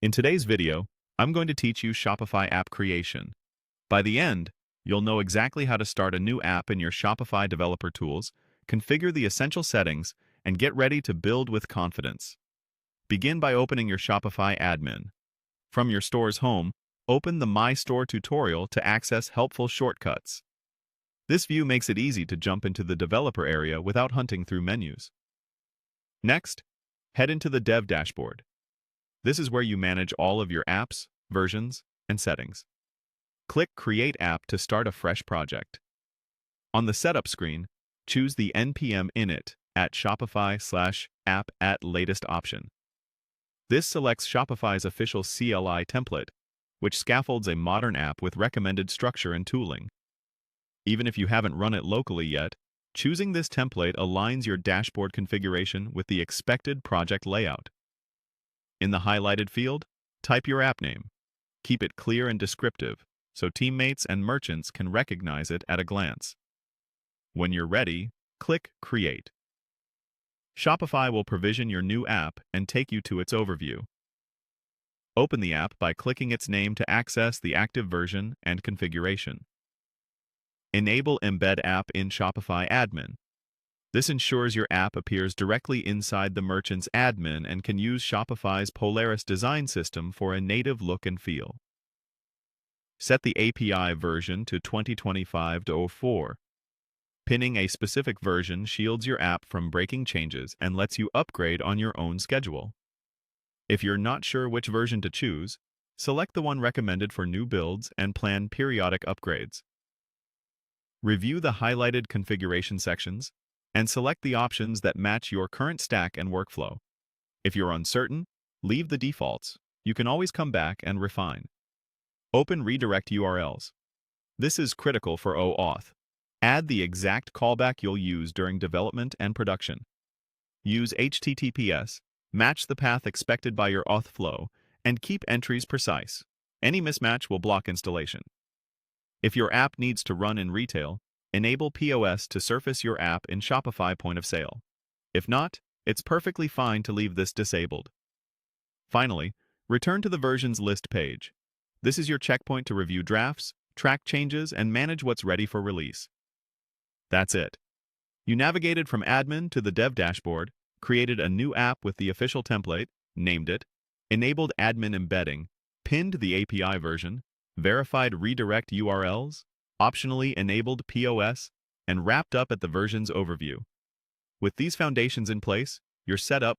In today's video, I'm going to teach you Shopify app creation. By the end, you'll know exactly how to start a new app in your Shopify developer tools, configure the essential settings, and get ready to build with confidence. Begin by opening your Shopify admin. From your store's home, open the My Store tutorial to access helpful shortcuts. This view makes it easy to jump into the developer area without hunting through menus. Next, head into the Dev dashboard. This is where you manage all of your apps, versions, and settings. Click Create App to start a fresh project. On the Setup screen, choose the npm init at Shopify/app at latest option. This selects Shopify's official CLI template, which scaffolds a modern app with recommended structure and tooling. Even if you haven't run it locally yet, choosing this template aligns your dashboard configuration with the expected project layout. In the highlighted field, type your app name. Keep it clear and descriptive, so teammates and merchants can recognize it at a glance. When you're ready, click Create. Shopify will provision your new app and take you to its overview. Open the app by clicking its name to access the active version and configuration. Enable Embed App in Shopify Admin. This ensures your app appears directly inside the merchant's admin and can use Shopify's Polaris design system for a native look and feel. Set the API version to 2025-04. Pinning a specific version shields your app from breaking changes and lets you upgrade on your own schedule. If you're not sure which version to choose, select the one recommended for new builds and plan periodic upgrades. Review the highlighted configuration sections and select the options that match your current stack and workflow. If you're uncertain, leave the defaults. You can always come back and refine. Open redirect URLs. This is critical for OAuth. Add the exact callback you'll use during development and production. Use HTTPS, match the path expected by your auth flow, and keep entries precise. Any mismatch will block installation. If your app needs to run in retail, enable POS to surface your app in Shopify Point of Sale. If not, it's perfectly fine to leave this disabled. Finally, return to the versions list page. This is your checkpoint to review drafts, track changes, and manage what's ready for release. That's it. You navigated from admin to the dev dashboard, created a new app with the official template, named it, enabled admin embedding, pinned the API version, verified redirect URLs, optionally enabled POS, and wrapped up at the versions overview. With these foundations in place, you're set up